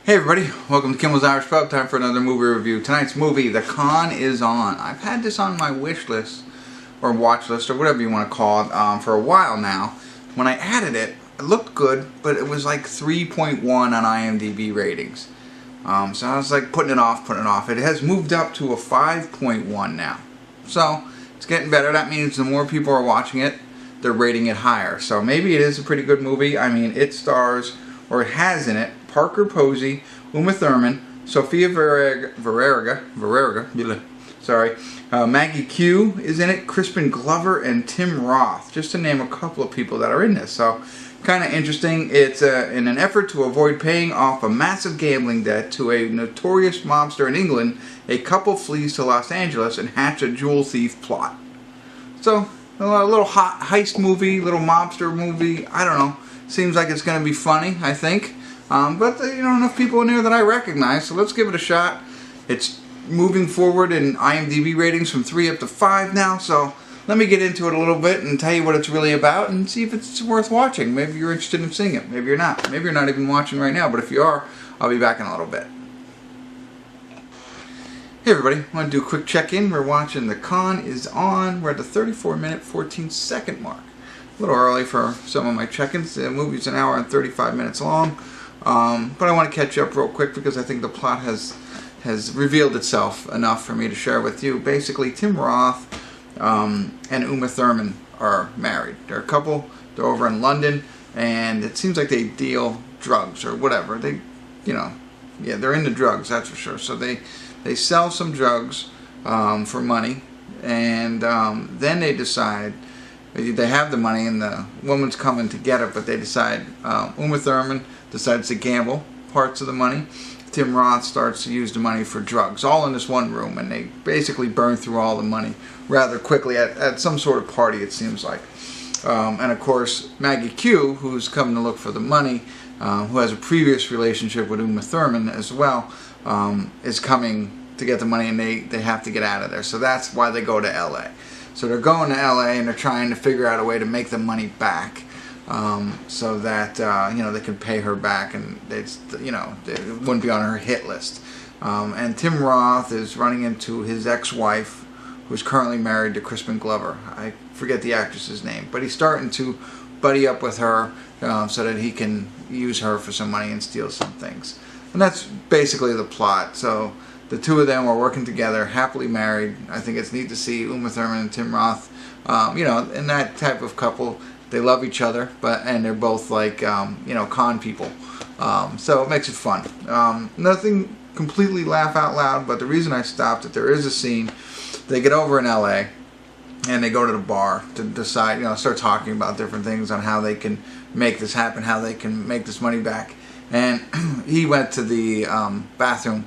Hey everybody, welcome to Kimmel's Irish Pub. Time for another movie review. Tonight's movie, The Con is On. I've had this on my wish list, or watch list, or whatever you want to call it, for a while now. When I added it, it looked good, but it was like 3.1 on IMDb ratings. So I was like putting it off. It has moved up to a 5.1 now. So, it's getting better. That means the more people are watching it, they're rating it higher. So maybe it is a pretty good movie. I mean, it stars, or it has in it, Parker Posey, Uma Thurman, Sofía Vergara, Maggie Q is in it, Crispin Glover, and Tim Roth, just to name a couple of people that are in this. So, kind of interesting. It's in an effort to avoid paying off a massive gambling debt to a notorious mobster in England, a couple flees to Los Angeles and hatch a jewel thief plot. So, a little hot heist movie, little mobster movie. I don't know. Seems like it's going to be funny, I think. But enough people in there that I recognize, so let's give it a shot. It's moving forward in IMDb ratings from 3 up to 5 now, so let me get into it a little bit and tell you what it's really about and see if it's worth watching. Maybe you're interested in seeing it, maybe you're not. Maybe you're not even watching right now, but if you are, I'll be back in a little bit. Hey everybody, I want to do a quick check-in. We're watching The Con is On. We're at the 34-minute, 14-second mark. A little early for some of my check-ins. The movie's an hour and 35 minutes long. But I want to catch up real quick because I think the plot has revealed itself enough for me to share with you. Basically, Tim Roth and Uma Thurman are married. They're a couple. They're over in London, and it seems like they deal drugs or whatever. They're into drugs, that's for sure. So they sell some drugs for money, and then they decide. They have the money and the woman's coming to get it, but they decide, Uma Thurman decides to gamble parts of the money. Tim Roth starts to use the money for drugs, all in this one room, and they basically burn through all the money rather quickly at some sort of party, it seems like. And of course, Maggie Q, who's coming to look for the money, who has a previous relationship with Uma Thurman as well, is coming to get the money, and they have to get out of there. So that's why they go to LA. So they're going to LA and they're trying to figure out a way to make the money back, so that they can pay her back and it wouldn't be on her hit list. And Tim Roth is running into his ex-wife, who's currently married to Crispin Glover. I forget the actress's name, but he's starting to buddy up with her so that he can use her for some money and steal some things. And that's basically the plot. So the two of them are working together, happily married. I think it's neat to see Uma Thurman and Tim Roth, in that type of couple. They love each other, and they're both like, con people. So it makes it fun. Nothing completely laugh out loud, but the reason I stopped it, there is a scene. They get over in LA, and they go to the bar to decide, start talking about different things on how they can make this happen, how they can make this money back. And he went to the bathroom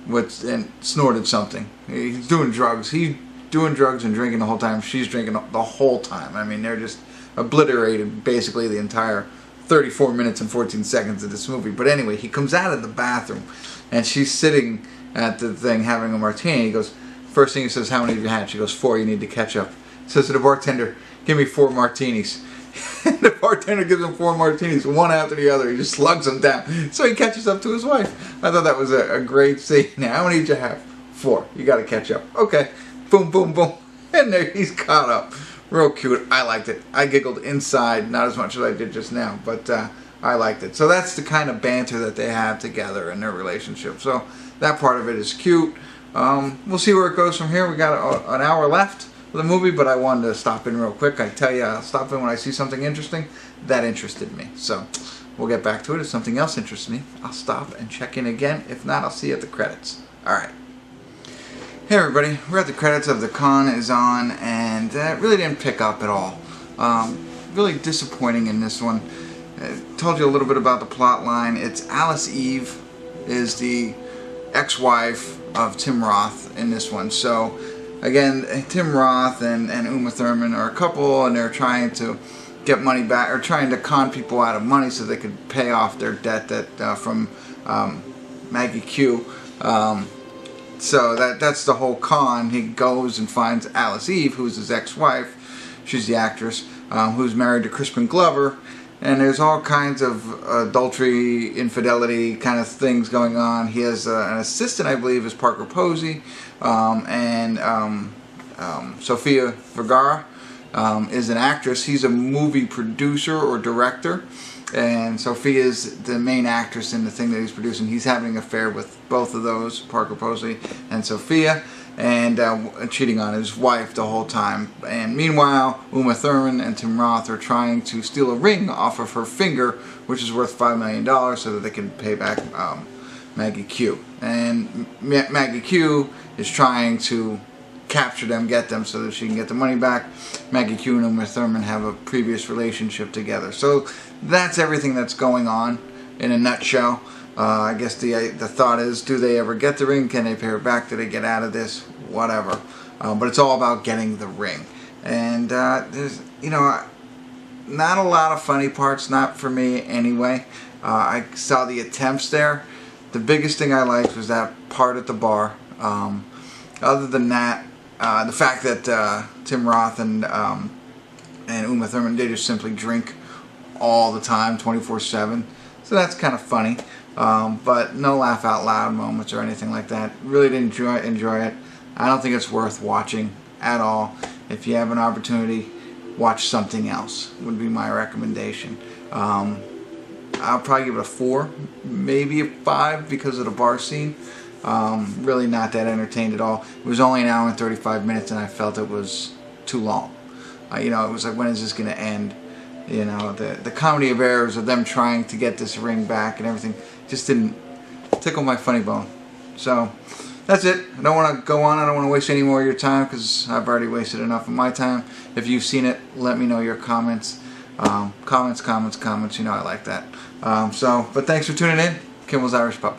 and snorted something. He's doing drugs. He's doing drugs and drinking the whole time. She's drinking the whole time. I mean, they're just obliterated basically the entire 34 minutes and 14 seconds of this movie. But anyway, he comes out of the bathroom and she's sitting at the thing having a martini. He goes, first thing he says, how many have you had? She goes, 4, you need to catch up. He says to the bartender, give me 4 martinis. And the bartender gives him 4 martinis, one after the other. He just slugs them down. So he catches up to his wife. I thought that was a great scene. Now, how many did you have? 4. You got to catch up. Okay. Boom, boom, boom. And there he's caught up. Real cute. I liked it. I giggled inside, not as much as I did just now, but I liked it. So that's the kind of banter that they have together in their relationship. So that part of it is cute. We'll see where it goes from here. We got an hour left of the movie, but I wanted to stop in real quick. I tell you, I'll stop in when I see something interesting. That interested me. So we'll get back to it. If something else interests me, I'll stop and check in again. If not, I'll see you at the credits. Alright. Hey everybody, we're at the credits of The Con is On, and it really didn't pick up at all. Really disappointing in this one. I told you a little bit about the plot line. It's Alice Eve is the ex-wife of Tim Roth in this one. So again, Tim Roth and Uma Thurman are a couple, and they're trying to get money back, or trying to con people out of money so they could pay off their debt that from Maggie Q. So that's the whole con. He goes and finds Alice Eve, who's his ex-wife. She's the actress, who's married to Crispin Glover, and there's all kinds of adultery, infidelity kind of things going on. He has an assistant, I believe, is Parker Posey, and Sofía Vergara is an actress. He's a movie producer or director, and Sofía is the main actress in the thing that he's producing. He's having an affair with both of those, Parker Posey and Sofía, and cheating on his wife the whole time. And meanwhile, Thurman and Tim Roth are trying to steal a ring off of her finger, which is worth $5 million, so that they can pay back Maggie Q. And Maggie Q is trying to capture them, get them, so that she can get the money back. Maggie Q and Thurman have a previous relationship together. So that's everything that's going on in a nutshell. I guess the thought is, do they ever get the ring? Can they pay her back? Do they get out of this? Whatever. But it's all about getting the ring. And there's, not a lot of funny parts, not for me anyway. I saw the attempts there. The biggest thing I liked was that part at the bar. Other than that, the fact that Tim Roth and Uma Thurman, they just simply drink all the time, 24/7. So that's kind of funny. But no laugh out loud moments or anything like that. Really didn't enjoy it. I don't think it's worth watching at all. If you have an opportunity, watch something else, would be my recommendation. I'll probably give it a 4, maybe a 5 because of the bar scene. Really not that entertained at all. It was only an hour and 35 minutes and I felt it was too long. It was like, when is this going to end? The comedy of errors of them trying to get this ring back and everything just didn't tickle my funny bone. So that's it. I don't want to go on. I don't want to waste any more of your time because I've already wasted enough of my time. If you've seen it, let me know your comments. Comments. I like that. But thanks for tuning in. Kimmel's Irish Pub.